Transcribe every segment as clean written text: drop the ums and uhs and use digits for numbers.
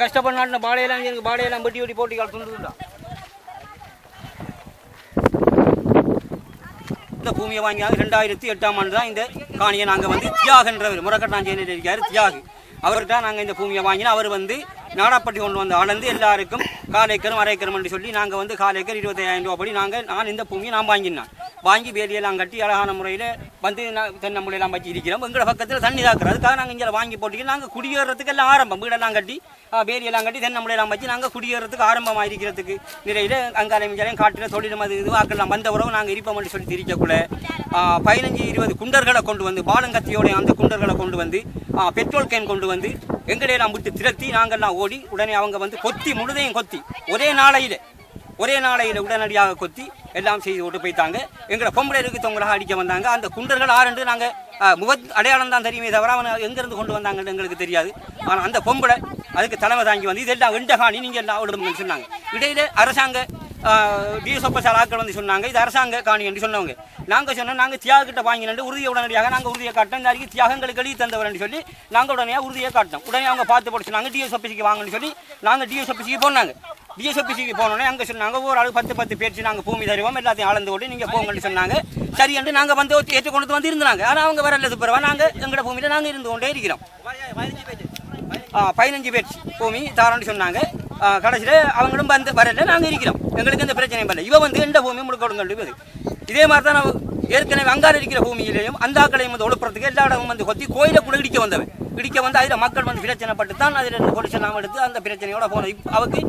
கஷ்டப்பட்ட பாடையெல்லாம் வெட்டி வெட்டி போட்டிகள் துண்டுண்டா இந்த பூமியை வாங்கினாங்க 2008ஆம் ஆண்டு தான் இந்த காணியை நாங்கள் வந்து தியாகன்றவர் முரக்கட்டாஞ்சேரியில் இருக்கார் தியாகு அவர்கிட்ட நாங்கள் இந்த பூமியை வாங்கினா அவர் வந்து நாடாப்பட்டி கொண்டு வந்து அளந்து எல்லாருக்கும் 1/4 ஏக்கரும் 1/2 ஏக்கரும் என்று சொல்லி நாங்கள் வந்து 1/4 ஏக்கர் 25,000 ரூபா படி நான் இந்த பூமியை நான் வாங்கினேன் வாங்கி வேலியெல்லாம் கட்டி அழகான முறையில் வந்து தென்னம்புளையெல்லாம் வச்சு இருக்கிறோம் எங்களோட பக்கத்தில் தண்ணி தாக்குறோம் அதுக்காக நாங்கள் இங்கே வாங்கி போட்டு நாங்கள் குடியேறதுக்கு எல்லாம் ஆரம்பம் வீடெல்லாம் கட்டி வேலியெல்லாம் கட்டி தென்னம்புளையெல்லாம் வச்சு நாங்கள் குடியேறதுக்கு ஆரம்பமாக இருக்கிறதுக்கு நிறைய அங்காலையும் காட்டில் தொழிலும் அது வாக்கெல்லாம் வந்த உறவு நாங்கள் இருப்போம்னு சொல்லி திரிக்கக்குள்ள 15-20 குண்டர்களை கொண்டு வந்து பாலங்கத்தியோடைய அந்த குண்டர்களை கொண்டு வந்து பெட்ரோல் கேன் கொண்டு வந்து எங்களையெல்லாம் விட்டு திரட்டி நாங்கள்லாம் ஓடி உடனே அவங்க வந்து கொத்தி முழுதையும் கொத்தி ஒரே நாளையில் உடனடியாக கொத்தி எல்லாம் செய்து விட்டு போய்த்தாங்க எங்களை பொம்பளைக்கு தொங்கலாக அடிக்க வந்தாங்க அந்த குண்டர்கள் 6 நாங்கள் அடையாளம் தான் தெரியுமே தவிர அவனை எங்கேருந்து கொண்டு வந்தாங்கன்னு எங்களுக்கு தெரியாது ஆனால் அந்த பொம்பளை அதுக்கு தலைமை தாங்கி வந்து இதெல்லாம் வெண்டகாணி நீங்கள் எல்லாம் விடுங்கன்னு சொன்னாங்க இடையில அரசாங்க டிஎஸ்ஓபசார் ஆட்கள் வந்து சொன்னாங்க இது அரசாங்க காணி என்று சொன்னவங்க நாங்கள் சொன்னோம் நாங்கள் தியாகிட்ட வாங்கினு உறுதியை உடனடியாக நாங்கள் உறுதியை காட்டோம் இந்த அறிக்கை தியாகங்களுக்கு எழுதி தந்தவர் சொல்லி நாங்கள் உடனே உறுதியை காட்டோம் உடனே அவங்க பார்த்து போட்டு சொன்னாங்க டிஎஸ்ஓபிசிக்கு வாங்கன்னு சொல்லி நாங்கள் டிஎஸ்ஓபிசிக்கு போனாங்க டிஎஸ்ஓபிசிக்கு போனோடனே அங்கே சொன்னாங்க ஒரு ஆள் 10 பேச்சு நாங்கள் பூமி தருவோம் எல்லாத்தையும் அளந்து ஓட்டி நீங்கள் போங்கன்னு சொன்னாங்க சரி என்று நாங்கள் வந்து ஏற்றுக்கொண்டு வந்து இருந்தாங்க ஆனால் அவங்க வரல பிறவா நாங்கள் எங்களோட பூமியில் நாங்கள் இருந்து கொண்டே இருக்கிறோம் 15 பேச்சு பூமி தாரன்னு சொன்னாங்க கடைசியில் அவங்களும் வந்து வரல நாங்கள் இருக்கிறோம் எங்களுக்கு எந்த பிரச்சனையும் வரல இவ வந்து எந்த பூமியும் முழுக்க கொடுங்க இதே மாதிரி தான் நான் ஏற்கனவே அங்காறு இருக்கிற பூமியிலையும் அந்த ஆக்களையும் வந்து ஒழுப்புறதுக்கு எல்லா இடமும் வந்து கொத்தி கோயிலை கூட இடிக்க வந்து அதில் மக்கள் வந்து பிரச்சனைப்பட்டு தான் அதில் பொலிசை நாம் எடுத்து அந்த பிரச்சனையோட போனது அவருக்கு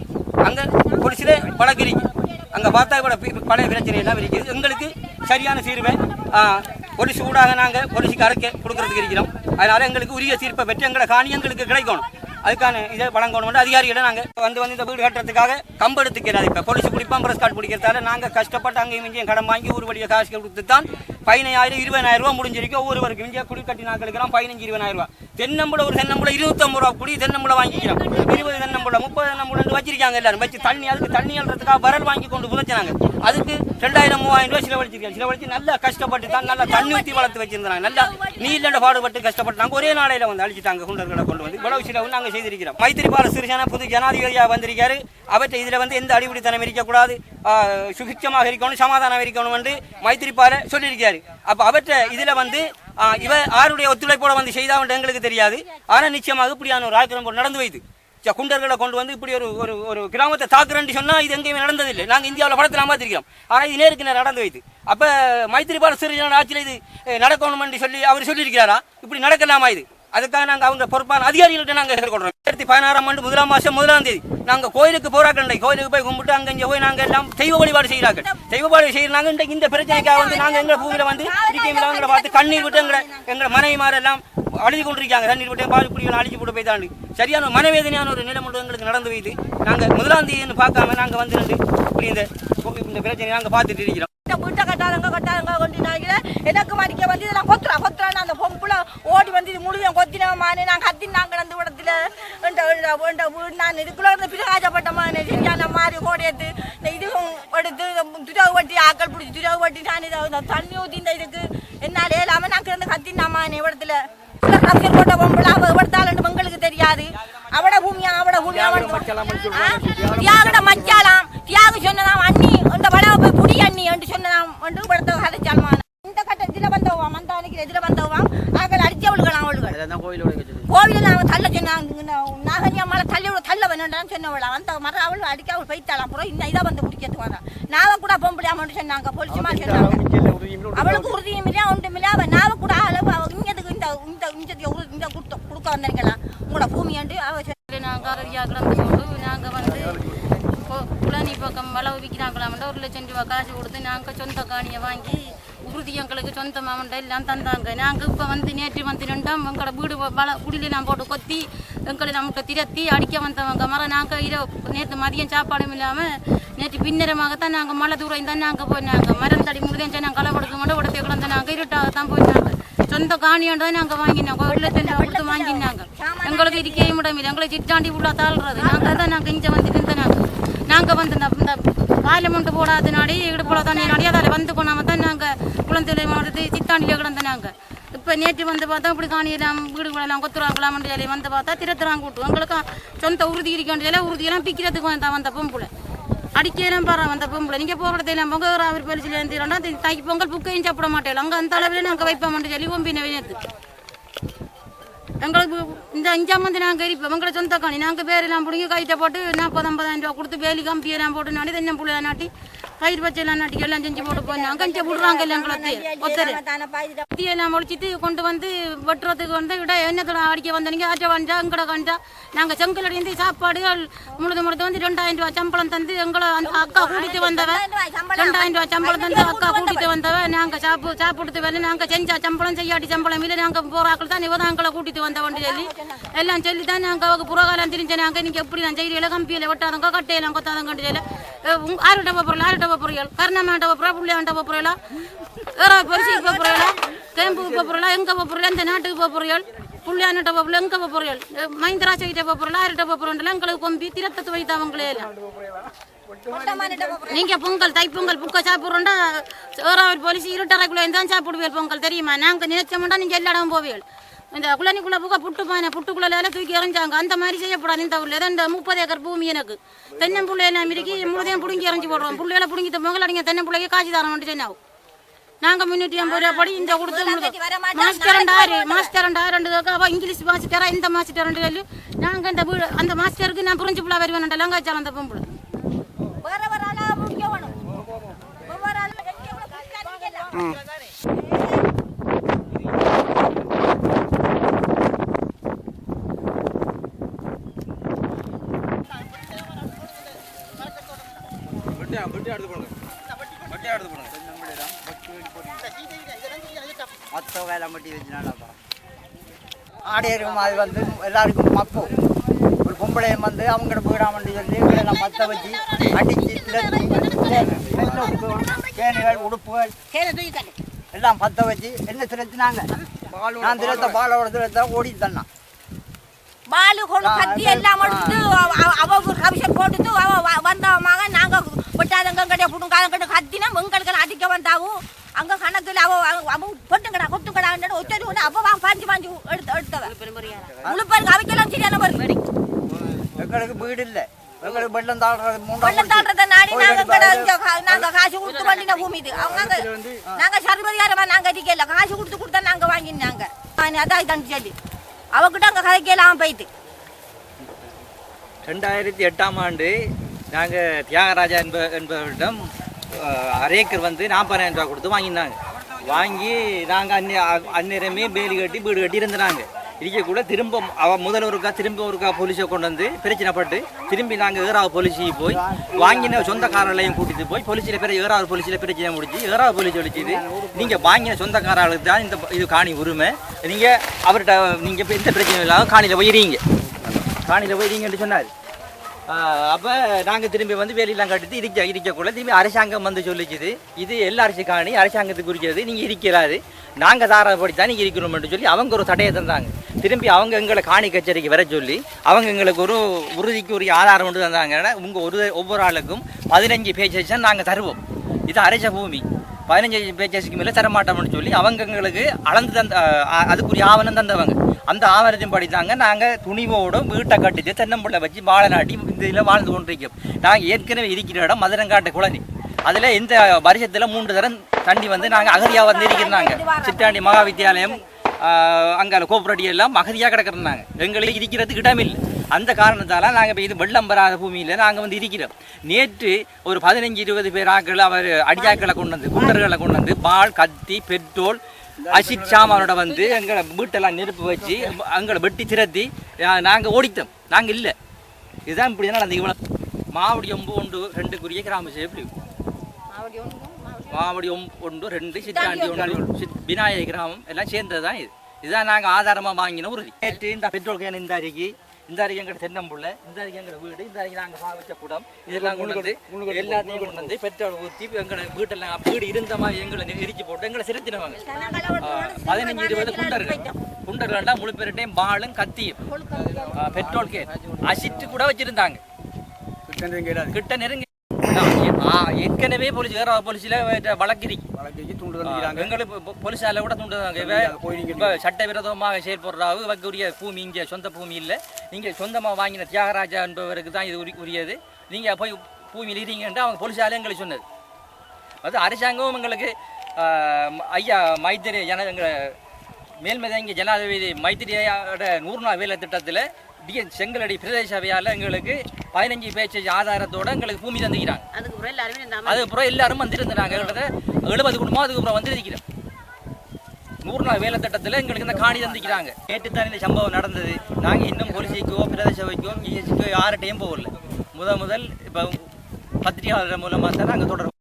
அங்கே பொலிசிலே வழக்கு இருக்கு அங்கே பார்த்தா கூட பழைய பிரச்சனை எல்லாம் இருக்குது எங்களுக்கு சரியான தீர்வை பொலிசு ஊடாக நாங்கள் பொலிசுக்கு அரைக்க கொடுக்கறதுக்கு இருக்கிறோம் அதனால் எங்களுக்கு உரிய தீர்ப்பை பெற்று எங்களை காணி எங்களுக்கு கிடைக்கணும் அதுக்கான இதை வழங்கணும் அதிகாரிகளை நாங்கள் வந்து இந்த வீடு கட்டுறதுக்காக கம்பெடுத்துக்கிறாரு இப்போ போலீஸ் பிடிப்பான் பிரஸ் கார்டு பிடிக்கிறதால நாங்கள் கஷ்டப்பட்டு அங்கேயும் இங்கேயும் கடன் வாங்கி ஒரு வழியை காசு கொடுத்து தான் 15,000-20,000 ரூபா முடிஞ்சிருக்கு ஒவ்வொருவருக்கும் இங்கே குடி கட்டி நாங்கள் இருக்கிறோம் 15-20,000 ரூபா தென்னம்புல ஒரு தென்னம்புல 250 ரூபா குடி தென்னம்புல வாங்கிக்கிறோம் 20 தென்னம்புல 30 தென்னம்புல வச்சிருக்காங்க எல்லாரும் வச்சு அதுக்கு தண்ணி அழுறதுக்காக வரல் வாங்கி கொண்டு புதைச்சினாங்க அதுக்கு 2,000-3,000 ரூபா செலவழிச்சிருக்காங்க நல்லா கஷ்டப்பட்டு தான் நல்லா தண்ணி ஊற்றி வளர்த்து வச்சிருந்தாங்க நல்லா நீண்ட பாடுபட்டு கஷ்டப்பட்டாங்க ஒரே நாளையில் வந்து அழிச்சிட்டாங்க குண்டர்களை கொண்டு வந்து இவ்வளவு சிலவு நாங்கள் செய்திருக்கிறோம் மைத்திரிபால சிறிசேன புது ஜனாதிபதியாக வந்திருக்காரு அவற்றை இதில் வந்து எந்த அடிப்படைத்தனம் இருக்கக்கூடாது சுபிட்சமாக இருக்கணும் சமாதானம் இருக்கணும் என்று மைத்திரிபால சொல்லியிருக்காரு அப்போ அவற்றை இதில் வந்து இவ யாருடைய ஒத்துழைப்போட வந்து செய்தால் எங்களுக்கு தெரியாது ஆனால் நிச்சயமாக இப்படியான ஒரு ஆக்கிரமிப்பு நடந்து வைத்து குண்டர்களை கொண்டு வந்து இப்படி ஒரு கிராமத்தை தாக்குறேன்னு சொன்னால் இது எங்கேயுமே நடந்ததில்லை நாங்கள் இந்தியாவில் படத்தில் பார்த்துருக்கிறோம் ஆனால் இது நேருக்கு நடந்து வைத்து அப்போ மைத்திரிபால சிறிசேன ஆட்சியில் இது நடக்கணும்னு சொல்லி அவர் சொல்லியிருக்கிறாரா இப்படி நடக்கலாமா இது அதுக்காக நாங்கள் அவங்க பொறுப்பான அதிகாரிகள்கிட்ட நாங்கள் எதிர்கொள்கிறோம் 2016ஆம் ஆண்டு 1ஆம் மாதம் 1ஆம் தேதி நாங்கள் கோயிலுக்கு போராட்டம் கோயிலுக்கு போய் கும்பிட்டு அங்கே போய் நாங்கள் எல்லாம் தெய்வ வழிபாடு செய்கிறார்கள் தெய்வ வழிபாடு செய்கிறாங்க இந்த பிரச்சனைக்காக வந்து நாங்கள் எங்கள் பூமியில் வந்து இருக்கைகளை பார்த்து கண்ணீர் விட்டு எங்களை மனைவிமாரெல்லாம் அழுதி கொண்டிருக்காங்க தண்ணீர் விட்டு பால் குடிகள் அழிச்சு போட்டு போய் தாண்டி சரியான மனவேதனையான ஒரு நிலம் ஒன்று எங்களுக்கு நடந்து வைத்து நாங்கள் 1ஆம் தேதின்னு பார்க்காம நாங்கள் வந்து இப்படி இந்த பிரச்சனையை நாங்கள் பார்த்துட்டு இருக்கிறோம் வீட்டை கட்டாதங்க கொண்டினாங்க எனக்கு மடிக்க வந்து இதெல்லாம் கொத்துறான்னு அந்த பொம்புல ஓடி வந்து இது முழுதும் கொத்தினமானே நான் கத்தினாங்க கடந்த இடத்துல நான் இதுக்குள்ள இருந்து பிரகாசப்பட்டமான சரியான மாதிரி ஓடியது இதுவும் எடுத்து துரவு வட்டி ஆக்கள் பிடிச்சி துரவு வட்டி நான் இதை தண்ணி ஊற்றி இந்த இதுக்கு என்னால் இல்லாமல் நான் கிடந்து கத்தினாமானே இடத்துல அரசியல் போட்ட பொம்புல அவ எடுத்தாலும் எங்களுக்கு தெரியாது அவட பூமியா தியாக மச்சாலாம் தியாக சொன்னதாம் அண்ணி இந்த வளவை போய் புடி அண்ணி என்று சொன்னதாம் என்று படுத்த கதைச்சால்மான இந்த கட்டத்தில் வந்தவாம் அந்த அன்னைக்கு எதில் வந்தவாம் ஆக்கள் அடிச்சவளுகளாம் அவளுகள் கோவிலில் அவன் தள்ள சொன்னாங்க நாகனியா மலை தள்ள வேணும்னு சொன்னவளா அந்த மர அவள் அடிக்க அவள் பைத்தாலாம் புறம் இந்த இதை வந்து பிடிக்கிறது வரான் நாவ கூட பொம்பளையாமன்னு சொன்னாங்க பொலிசுமா சொன்னாங்க அவளுக்கு உறுதியும் இல்லையா ஒன்றும் இல்லையா அவன் நாவ கூட அளவு இங்கதுக்கு இந்த கொடுக்க வந்தீங்களா உங்களோட பூமியாண்டு அவ நாங்கள் அரடியாக கிடந்து கொண்டு நாங்கள் வந்து குளனி பக்கம் வளவு விற்கிறாங்களாமண்டா 1 லட்சம் ரூபா காசு கொடுத்து நாங்கள் சொந்த காணியை வாங்கி உறுதி எங்களுக்கு சொந்தமாகண்டா எல்லாம் தந்தாங்க நாங்கள் இப்போ வந்து நேற்று வந்து நின்றோம் எங்களோட வீடு குடிலாம் போட்டு கொத்தி எங்களை நம்மகிட்ட திரத்தி அடிக்க வந்தவங்க நாங்கள் நேற்று மதியம் சாப்பாடும் இல்லாமல் நேற்று பின்னரமாகத்தான் நாங்கள் மழை தூரம் தான் நாங்கள் போயினாங்க மரந்தடி முழுதேன் நாங்கள் களை கொடுக்க மாட்டோம் உடத்தே கிடந்த நாங்கள் இருட்டாகத்தான் போயினாங்க சொந்த காணியோட தான் நாங்கள் வாங்கினாங்க 1 லட்சம் ரூபா கொடுத்து வாங்கினாங்க எங்களுக்கு இருக்கே முடியல எங்களை சிட்டாண்டி உள்ள தாழ்றது நாங்கள் தான் நாங்கள் இங்கே வந்து நின்றனாங்க நாங்கள் வந்து இந்த பாலம் ஒன்று போடாதனாடி இடுப்போல தானே அதில் வந்து போனாமல் தான் நாங்கள் குழந்தை மாவட்டத்தை சித்தாண்டியில் கிடந்த நாங்கள் இப்போ நேற்று வந்து பார்த்தா இப்படி காணியெல்லாம் வீடுகளெல்லாம் கொத்துறாங்களாம்னு சொல்லி வந்து பார்த்தா திருத்துறாங்க கூட்டு எங்களுக்கு சொந்த உறுதி இருக்கின்ற சொல்லி உறுதியெல்லாம் பிக்கிறதுக்கு வந்த பொம்பளை அடிக்கலாம் பாரு வந்த பொம்பளை நீங்கள் போகிறதெல்லாம் பொங்கல் அவர் பரிசில் எழுந்திரண்டா தாக்கி பொங்கல் புக்கையும் சாப்பிட மாட்டேன் அங்கே அந்த அளவில் நாங்கள் வைப்போம்னு சொல்லி ஒம்பின வினத்து எங்களுக்கு இந்த 5 மந்தி நாங்கள் இருப்போம் எங்களை சொந்த காணி நாங்கள் பேரெல்லாம் பிடிங்கி கைத்தை போட்டு 40-50 ரூபா கொடுத்து வேலி கம்பியெல்லாம் போட்டு நாட்டி தென்னம் பிள்ளை நாட்டி கயிறு வச்செல்லாம் நாட்டி எல்லாம் செஞ்சு போட்டு போனாங்க கஞ்சி விடுறாங்க இல்லை எங்களை ஒத்தரு எல்லாம் ஒழிச்சிட்டு கொண்டு வந்து வெட்டுறதுக்கு வந்து விட என்னத்தோட அடிக்க வந்தீங்க ஆற்ற வந்தா எங்கட கண்டா நாங்கள் செங்கல் அடிந்து சாப்பாடுகள் முழுது வந்து 2000 ரூபா சம்பளம் தந்து எங்களை அக்கா கூட்டிட்டு வந்தவன் 2000 ரூபா சம்பளம் தந்து அக்கா கூட்டிட்டு வந்தவன் நாங்கள் சாப்பிடுத்து வேலை நாங்கள் செஞ்சா சம்பளம் செய்யாட்டி சம்பளம் இல்லை நாங்கள் போறாக்கள் தான் இவதான் எங்களை கூட்டிட்டு வந்தவன் சொல்லி எல்லாம் சொல்லி தான் நாங்கள் அவங்க புறகாலம் தெரிஞ்ச நாங்கள் நீங்கள் எப்படி நான் செய்யல கம்பியில் வெட்டாதங்க கட்டையெல்லாம் கொத்தாதங்கன்னு சொல்லி ஆறுட்ட போகிறோம் ஆறுட்ட போகிறீர்கள் கர்ணமாண்ட போகிறா புள்ளையாண்ட போகிறீங்களா வேற பரிசுக்கு போகிறீங்களா கேம்புக்கு போகிறீங்களா எங்கே போகிறீங்களா இந்த நாட்டுக்கு போகிறீர்கள் புள்ளையாண்ட போகிறீங்க எங்கே போகிறீர்கள் மஹிந்தராஜகிட்ட போகிறீங்களா ஆறுட்ட போகிறோம் எங்களுக்கு கொம்பி திரத்தத்து வைத்தவங்களே நீங்க பொங்கல் தைப்பொங்கல் புக்க சாப்பிட்றோண்டா ஒரு போலீஸ் இருட்டறைக்குள்ள தான் சாப்பிடுவீர்கள் பொங்கல் தெரியுமா நாங்கள் நினைச்சோம்னா நீங்கள் எல்லா இடமும் போவீர்கள் இந்த குளனிக்குள்ள புக்க புட்டுக்குள்ள தூக்கி எறிஞ்சாங்க அந்த மாதிரி செய்யப்படாது இந்த ஊர்ல இந்த 30 ஏக்கர் பூமி எனக்கு தென்னம்புள்ளை எல்லாம் இருக்கு முழுதையும் பிடுங்கி எறிஞ்சு போடுறோம் புள்ளையில பிடுங்கி பொங்கல் அடிங்க தென்னம்புள்ளைக்கு காட்சி தரோம் சொன்னாவும் நாங்கள் 350 ரூபா படி இந்த கொடுத்து மாஸ்டர் 2000 இங்கிலீஷ் மாஸ்டரா இந்த மாஸ்டர் சொல்லி நாங்கள் இந்த வீடு அந்த மாஸ்டருக்கு நான் புரிஞ்சு புள்ளா வருவேன் லங்காச்சாலம் அந்த பொம்பளை மொத்த வேலை மட்டி வச்சுனாலப்பா ஆடியரும் அது வந்து எல்லாருக்கும் மக்கும் ஒரு பொம்பளையும் வந்து அவங்களோட போயிடாமன்னு சொல்லி எல்லாம் மத்த வச்சு அடிச்சு கேணிகள் உடுப்புகள் எல்லாம் பத்த வச்சு என்ன திரத்தினாங்க நான் திரத்த பாலோட திரத்த ஓடி தண்ணா பாலு கொண்டு கத்தி எல்லாம் எடுத்து அவ கமிஷன் போட்டுட்டு வந்தவங்க நாங்க விட்டாதங்க கட்டிய புடுங்காதங்க கத்தினா எங்களுக்கு அடிக்க வந்தாவும் அங்க கணக்குல அவ பொட்டுங்கடா கொட்டுங்கடா ஒச்சது ஒன்று அப்போ பாஞ்சு எடுத்தவ முழுப்பருக்கு அவைக்கெல்லாம் சரியான மாதிரி எங்களுக்கு வீடு இல்லை எங்களுக்கு வெள்ளம் தாழ்றத நாடி நாங்க காசு கொடுத்து பண்ணின பூமி இது அவங்க நாங்க சர்வதிகாரமா நாங்க அடிக்கல காசு கொடுத்தா நாங்க வாங்கினாங்க அதான் தண்டு சொல்லி அவகிட்ட அங்கே கதைக்கலாம் போயிட்டு 2008ஆம் ஆண்டு நாங்கள் தியாகராஜா என்பவரிடம் அரை ஏக்கர் வந்து 40,000 ரூபா கொடுத்து வாங்கியிருந்தாங்க வாங்கி நாங்கள் அந்நேரமே வேலி கட்டி வீடு கட்டி இருந்தாங்க இருக்கக்கூட திரும்ப முதல் ஒருக்கா போலீஸை கொண்டு வந்து பிரச்சனைப்பட்டு திரும்பி நாங்கள் ஏறாவது போலீஸுக்கு போய் வாங்கின சொந்தக்காரர்களையும் கூட்டிட்டு போய் போலீஸில் ஏறாவது போலீஸில் பிரச்சனை முடிச்சு ஏறாவது போலீஸ் ஒழிச்சுது நீங்கள் வாங்கின சொந்தக்காரர்களுக்கு தான் இது காணி உரிமை நீங்கள் அவர்கிட்ட நீங்கள் இப்போ எந்த பிரச்சனையும் இல்லாமல் காணியில் போயிடுறீங்க என்று சொன்னார். அப்போ நாங்கள் திரும்பி வந்து வேலையெல்லாம் கட்டிட்டு இருக்கக்குள்ள திரும்பி அரசாங்கம் வந்து சொல்லிச்சுது இது எல்லா அரசு காணி அரசாங்கத்துக்கு குறிக்கிறது நீங்கள் இருக்கிறாரு நாங்கள் தாராளப்படி தான் நீங்கள் இருக்கணும்னு சொல்லி அவங்க ஒரு தடையை தந்தாங்க. திரும்பி அவங்க எங்களை காணி கச்சேரிக்கு வர சொல்லி அவங்க எங்களுக்கு ஒரு உறுதிக்கு ஒரு ஆதாரம் கொண்டு தந்தாங்கன்னா உங்கள் ஒவ்வொரு ஆளுக்கும் 15 பேஜஸ் நாங்கள் தருவோம், இது அரச பூமி 15 பேஜஸ்க்கு மேலே தரமாட்டோம்னு சொல்லி அவங்க எங்களுக்கு அளந்து அதுக்குரிய ஆவணம் தந்தவங்க. அந்த ஆவணத்தின் படித்தாங்க நாங்கள் துணிவோடு வீட்டை கட்டிட்டு தென்னம்புள்ளை வச்சு வாழை நாட்டி இந்த இதில் வாழ்ந்து கொண்டிருக்கோம். நாங்கள் ஏற்கனவே இருக்கிற இடம் மதுரங்காட்டு குளனி, அதில் இந்த வருஷத்தில் 3 தரம் தண்ணி வந்து நாங்கள் அகதியாக வந்து இருக்கிறாங்க. சிட்டாண்டி மகா வித்தியாலயம் அங்கே கோபுரட்டி எல்லாம் அகதியாக கிடக்குறாங்க, எங்களுக்கு இருக்கிறதுக்கு இடமில்லை. அந்த காரணத்தால் நாங்கள் இப்போ இது வெள்ளம் வராத பூமியில் நாங்கள் வந்து இருக்கிறோம். நேற்று ஒரு 15-20 பேர் ஆக்கள் அவர் அடியாக்களை கொண்டு வந்து குண்டர்களை கொண்டு வந்து பால் கத்தி பெட்ரோல் அசிட் சாமானோட வந்து எங்களை வீட்டெல்லாம் நெருப்பு வச்சு எங்களை வெட்டி திரத்தி நாங்கள் ஓடித்தோம். நாங்கள் இல்லை இதுதான் இப்படி தான் நடந்து. இவ்வளோ மாவடி 1-2 கிராம எப்படி மாவடி 1-2 சித்தாண்டி 1 விநாயக கிராமம் எல்லாம் சேர்ந்தது தான் இது. இதுதான் நாங்கள் ஆதாரமாக வாங்கின உறுதி. நேற்று இந்த பெட்ரோல் கேன் இந்த அருகே எங்கள் தென்னம்புள்ள இந்த அருகே எங்கள் வீடு இந்த அருகே நாங்கள் பாவிச்ச கூடம் இதெல்லாம் கொண்டு வந்து எல்லாத்தையும் கொண்டு வந்து பெட்ரோல் ஊற்றி எங்களை வீட்டெல்லாம் வீடு இருந்த மாதிரி எங்களை எரிச்சு போட்டு எங்களை சிரிச்சினவாங்க. 15-20 குண்டர்கள்லாம் முழு பேருட்டையும் பாலும் கத்தியும் பெட்ரோல் கேன் அசிட்டு கூட வச்சிருந்தாங்க. கிட்ட நெருங்கி ஏற்கனவே போலீஸ்ல வழக்கிரி தூண்டு தந்துக்கிறாங்க. எங்களுக்கு போலீஸால கூட தூண்டுதாங்க. இப்போ சட்டவிரோதமாக செயல்படுறாங்க. வைக்கக்கூடிய பூமி இங்கே சொந்த பூமி இல்லை. நீங்கள் சொந்தமாக வாங்கின தியாகராஜா என்பவருக்கு தான் இது உரியது. நீங்கள் போய் பூமியில் இருங்கன்ட்டு அவங்க போலீஸாலே எங்களுக்கு சொன்னது. அது அரசாங்கம் எங்களுக்கு ஐயா மைத்திரி எங்கள் மேல்மதங்க ஜனாதிபதி மைத்திரியோட 100 நாள் வேலை திட்டத்தில் செங்கலடி பிரதேச சபையால் எங்களுக்கு 15 பேச்சு ஆதாரத்தோடு எங்களுக்கு பூமி தந்துக்கிறாங்க. அதுக்கப்புறம் எல்லாரும் வந்துருந்தாங்க. 70 குடும்பம் அதுக்கப்புறம் வந்துருக்கிறோம். 100 நாள் வேலை திட்டத்தில் எங்களுக்கு இந்த காணி தந்துக்கிறாங்க. நேற்றுத்தான் இந்த சம்பவம் நடந்தது. நாங்கள் இன்னும் போலீஸுக்கோ பிரதேச சபைக்கோ இஎஸ்சிக்கோ யார்கிட்டையும் போகல. முதல் இப்போ பத்திரிகையாளர் மூலமாக தான் நாங்கள் தொடரும்.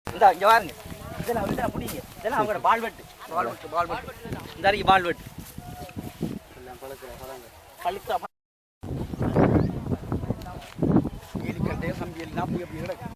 இந்த இங்கே பாருங்க, இதெல்லாம் பிடிங்க. இதெல்லாம் அவங்களோட பால்வெட்டு இந்த அறிக்கை பால்வெட்டு பழுத்த கம்பியெல்லாம் அப்படி அப்படி கிடக்கு.